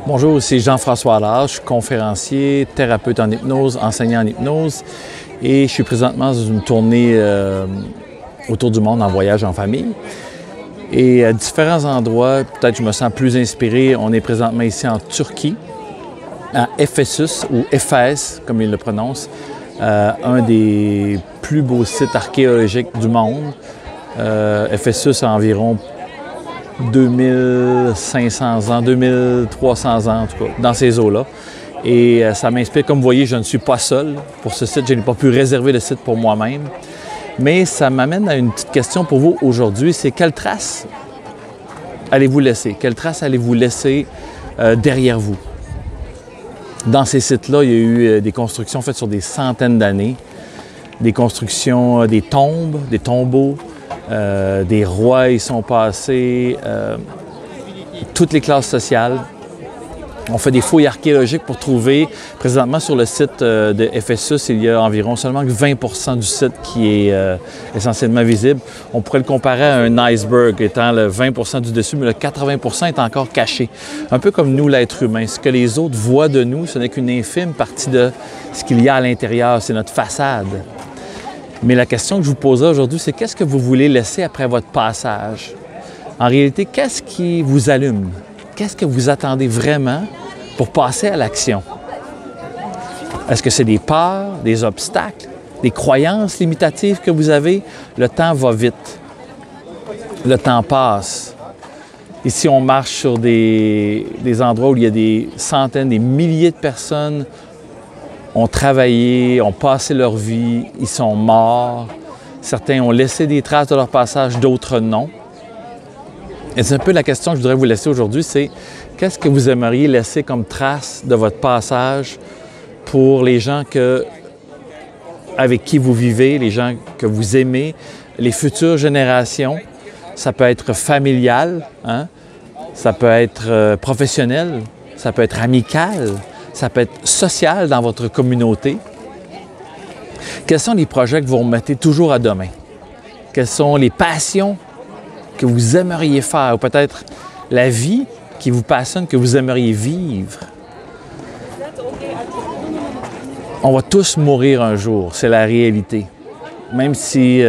Bonjour, c'est Jean-François Allard, je suis conférencier, thérapeute en hypnose, enseignant en hypnose et je suis présentement dans une tournée autour du monde en voyage en famille. Et à différents endroits, peut-être je me sens plus inspiré. On est présentement ici en Turquie, à Ephesus ou Éphèse, comme ils le prononcent, un des plus beaux sites archéologiques du monde. Ephesus a environ 2500 ans, 2300 ans en tout cas, dans ces eaux-là. Et ça m'inspire. Comme vous voyez, je ne suis pas seul pour ce site. Je n'ai pas pu réserver le site pour moi-même. Mais ça m'amène à une petite question pour vous aujourd'hui. C'est quelle trace allez-vous laisser? Quelle trace allez-vous laisser derrière vous? Dans ces sites-là, il y a eu des constructions faites sur des centaines d'années. Des constructions, des tombes, des tombeaux. Des rois y sont passés, toutes les classes sociales. On fait des fouilles archéologiques pour trouver, présentement sur le site de Ephesus, il y a environ seulement 20% du site qui est essentiellement visible. On pourrait le comparer à un iceberg, étant le 20% du dessus, mais le 80% est encore caché. Un peu comme nous, l'être humain. Ce que les autres voient de nous, ce n'est qu'une infime partie de ce qu'il y a à l'intérieur, c'est notre façade. Mais la question que je vous poserai aujourd'hui, c'est qu'est-ce que vous voulez laisser après votre passage? En réalité, qu'est-ce qui vous allume? Qu'est-ce que vous attendez vraiment pour passer à l'action? Est-ce que c'est des peurs, des obstacles, des croyances limitatives que vous avez? Le temps va vite. Le temps passe. Ici, on marche sur des endroits où il y a des centaines, des milliers de personnes ont travaillé, ont passé leur vie, ils sont morts. Certains ont laissé des traces de leur passage, d'autres non. Et c'est un peu la question que je voudrais vous laisser aujourd'hui, c'est qu'est-ce que vous aimeriez laisser comme trace de votre passage pour les gens avec qui vous vivez, les gens que vous aimez, les futures générations. Ça peut être familial, hein? Ça peut être professionnel, ça peut être amical. Ça peut être social dans votre communauté. Quels sont les projets que vous remettez toujours à demain? Quelles sont les passions que vous aimeriez faire? Ou peut-être la vie qui vous passionne, que vous aimeriez vivre? On va tous mourir un jour, c'est la réalité. Même si,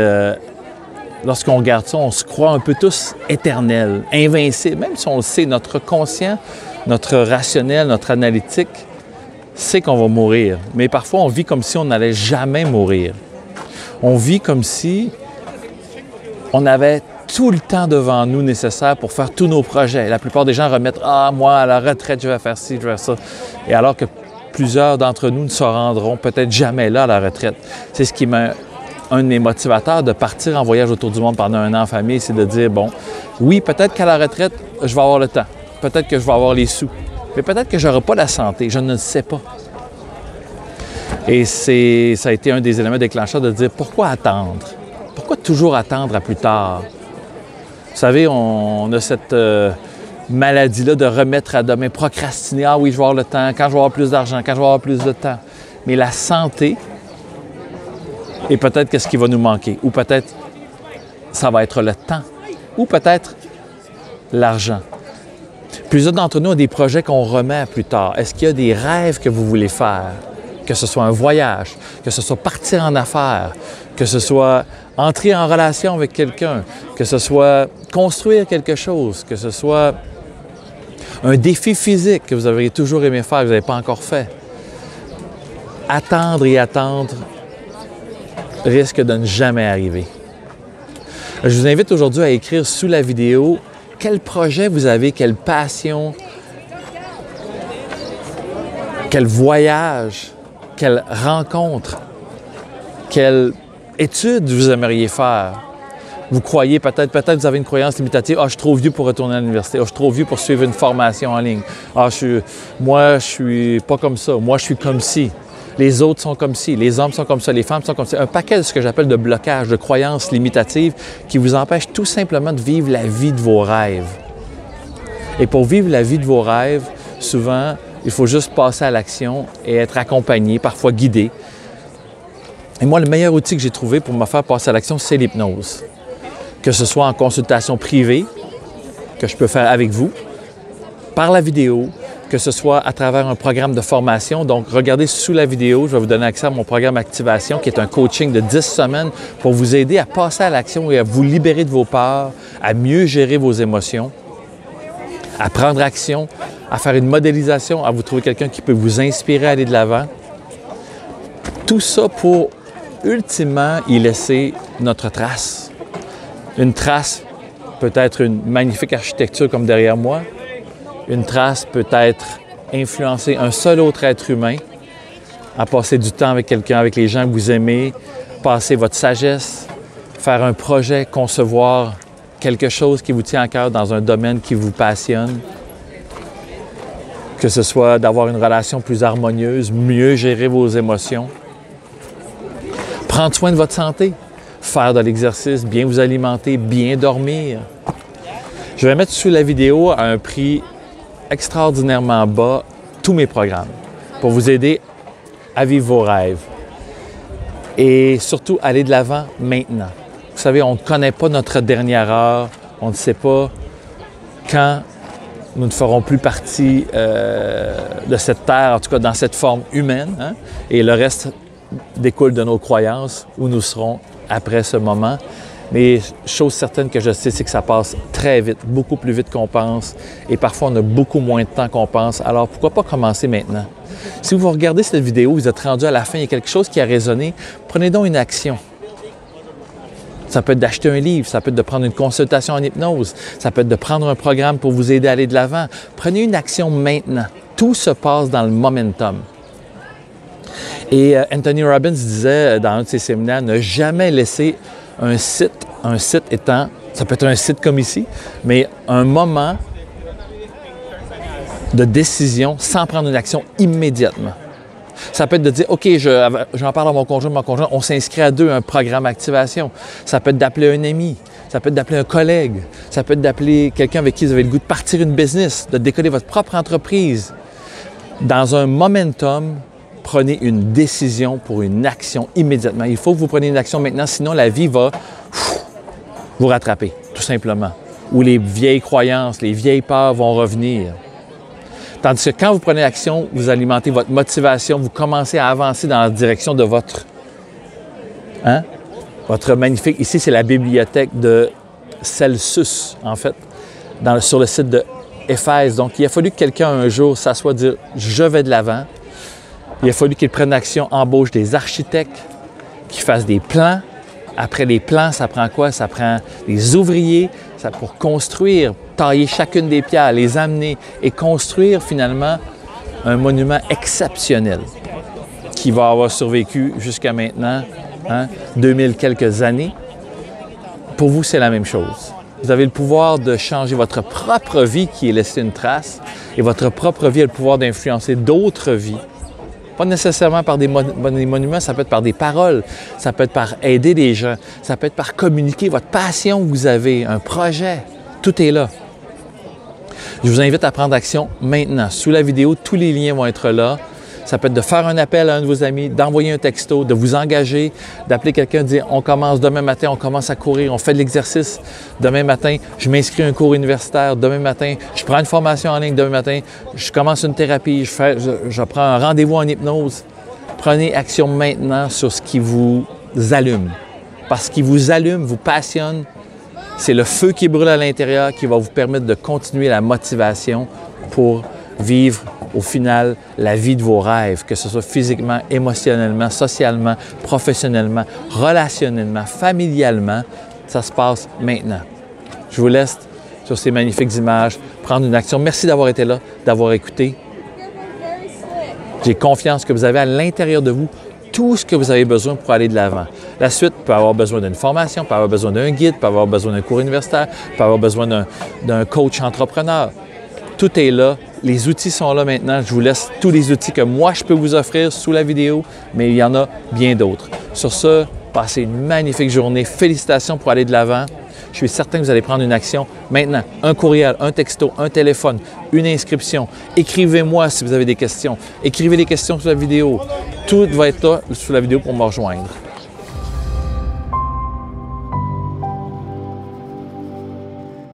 lorsqu'on regarde ça, on se croit un peu tous éternels, invincibles. Même si on le sait, notre conscient, notre rationnel, notre analytique, c'est qu'on va mourir. Mais parfois, on vit comme si on n'allait jamais mourir. On vit comme si on avait tout le temps devant nous nécessaire pour faire tous nos projets. La plupart des gens remettent « Ah, moi, à la retraite, je vais faire ci, je vais faire ça. » Et alors que plusieurs d'entre nous ne se rendront peut-être jamais là à la retraite. C'est ce qui m'a un de mes motivateurs de partir en voyage autour du monde pendant un an en famille, c'est de dire « Bon, oui, peut-être qu'à la retraite, je vais avoir le temps. Peut-être que je vais avoir les sous. Mais peut-être que je n'aurai pas la santé, je ne le sais pas. » Et ça a été un des éléments déclencheurs de dire pourquoi attendre? Pourquoi toujours attendre à plus tard? Vous savez, on a cette maladie-là de remettre à demain, procrastiner. Ah oui, je vais avoir le temps, quand je vais avoir plus d'argent, quand je vais avoir plus de temps. Mais la santé est peut-être qu'est-ce qui va nous manquer. Ou peut-être ça va être le temps. Ou peut-être l'argent. Plusieurs d'entre nous ont des projets qu'on remet à plus tard. Est-ce qu'il y a des rêves que vous voulez faire? Que ce soit un voyage, que ce soit partir en affaires, que ce soit entrer en relation avec quelqu'un, que ce soit construire quelque chose, que ce soit un défi physique que vous auriez toujours aimé faire, que vous n'avez pas encore fait. Attendre et attendre risque de ne jamais arriver. Je vous invite aujourd'hui à écrire sous la vidéo quel projet vous avez, quelle passion, quel voyage, quelle rencontre, quelle étude vous aimeriez faire. Vous croyez peut-être vous avez une croyance limitative. « Ah, je suis trop vieux pour retourner à l'université. Ah, je suis trop vieux pour suivre une formation en ligne. Ah, moi, je suis pas comme ça. Moi, je suis comme ci. Les autres sont comme ci. Les hommes sont comme ça. Les femmes sont comme ça. » Un paquet de ce que j'appelle de blocages, de croyances limitatives qui vous empêchent tout simplement de vivre la vie de vos rêves. Et pour vivre la vie de vos rêves, souvent, il faut juste passer à l'action et être accompagné, parfois guidé. Et moi, le meilleur outil que j'ai trouvé pour me faire passer à l'action, c'est l'hypnose. Que ce soit en consultation privée, que je peux faire avec vous, par la vidéo, que ce soit à travers un programme de formation. Donc, regardez sous la vidéo, je vais vous donner accès à mon programme Activation, qui est un coaching de 10 semaines pour vous aider à passer à l'action et à vous libérer de vos peurs, à mieux gérer vos émotions, à prendre action, à faire une modélisation, à vous trouver quelqu'un qui peut vous inspirer à aller de l'avant. Tout ça pour, ultimement, y laisser notre trace. Une trace peut être une magnifique architecture comme derrière moi. Une trace peut être influencer un seul autre être humain, à passer du temps avec quelqu'un, avec les gens que vous aimez, passer votre sagesse, faire un projet, concevoir quelque chose qui vous tient à cœur dans un domaine qui vous passionne, que ce soit d'avoir une relation plus harmonieuse, mieux gérer vos émotions, prendre soin de votre santé, faire de l'exercice, bien vous alimenter, bien dormir. Je vais mettre sous la vidéo à un prix extraordinairement bas tous mes programmes pour vous aider à vivre vos rêves et surtout aller de l'avant maintenant. Vous savez, on ne connaît pas notre dernière heure, on ne sait pas quand nous ne ferons plus partie de cette terre, en tout cas dans cette forme humaine, hein? Et le reste découle de nos croyances, où nous serons après ce moment. Mais chose certaine que je sais, c'est que ça passe très vite, beaucoup plus vite qu'on pense, et parfois on a beaucoup moins de temps qu'on pense. Alors pourquoi pas commencer maintenant? Si vous regardez cette vidéo, vous êtes rendu à la fin, il y a quelque chose qui a résonné, prenez donc une action. Ça peut être d'acheter un livre, ça peut être de prendre une consultation en hypnose, ça peut être de prendre un programme pour vous aider à aller de l'avant. Prenez une action maintenant. Tout se passe dans le momentum. Et Anthony Robbins disait dans un de ses séminaires, ne jamais laisser un site étant, ça peut être un site comme ici, mais un moment de décision sans prendre une action immédiatement. Ça peut être de dire, OK, j'en parle à mon conjoint, on s'inscrit à deux à un programme Activation. Ça peut être d'appeler un ami, ça peut être d'appeler un collègue, ça peut être d'appeler quelqu'un avec qui vous avez le goût de partir une business, de décoller votre propre entreprise. Dans un momentum, prenez une décision pour une action immédiatement. Il faut que vous preniez une action maintenant, sinon la vie va vous rattraper, tout simplement. Ou les vieilles croyances, les vieilles peurs vont revenir. Tandis que quand vous prenez l'action, vous alimentez votre motivation, vous commencez à avancer dans la direction de votre magnifique... Ici, c'est la bibliothèque de Celsus, en fait, sur le site de Éphèse. Donc, il a fallu que quelqu'un un jour s'assoie et dire « Je vais de l'avant ». Il a fallu qu'il prenne action, embauche des architectes, qui fassent des plans. Après les plans, ça prend quoi? Ça prend des ouvriers pour construire, tailler chacune des pierres, les amener et construire finalement un monument exceptionnel qui va avoir survécu jusqu'à maintenant, 2000 quelques années. Pour vous, c'est la même chose. Vous avez le pouvoir de changer votre propre vie qui est laissée une trace et votre propre vie a le pouvoir d'influencer d'autres vies. Pas nécessairement par des monuments, ça peut être par des paroles, ça peut être par aider des gens, ça peut être par communiquer votre passion que vous avez, un projet. Tout est là. Je vous invite à prendre action maintenant. Sous la vidéo, tous les liens vont être là. Ça peut être de faire un appel à un de vos amis, d'envoyer un texto, de vous engager, d'appeler quelqu'un, de dire « On commence demain matin, on commence à courir, on fait de l'exercice. Demain matin, je m'inscris à un cours universitaire. Demain matin, je prends une formation en ligne. Demain matin, je commence une thérapie, je prends un rendez-vous en hypnose. » Prenez action maintenant sur ce qui vous allume. Parce qu'il vous allume, vous passionne. C'est le feu qui brûle à l'intérieur qui va vous permettre de continuer la motivation pour vivre au final la vie de vos rêves, que ce soit physiquement, émotionnellement, socialement, professionnellement, relationnellement, familialement. Ça se passe maintenant. Je vous laisse sur ces magnifiques images prendre une action. Merci d'avoir été là, d'avoir écouté. J'ai confiance que vous avez à l'intérieur de vous tout ce que vous avez besoin pour aller de l'avant. La suite peut avoir besoin d'une formation, peut avoir besoin d'un guide, peut avoir besoin d'un cours universitaire, peut avoir besoin d'un coach entrepreneur. Tout est là. Les outils sont là maintenant. Je vous laisse tous les outils que moi, je peux vous offrir sous la vidéo, mais il y en a bien d'autres. Sur ce, passez une magnifique journée. Félicitations pour aller de l'avant. Je suis certain que vous allez prendre une action maintenant. Un courriel, un texto, un téléphone, une inscription. Écrivez-moi si vous avez des questions. Écrivez les questions sous la vidéo. Tout va être là sous la vidéo pour me rejoindre.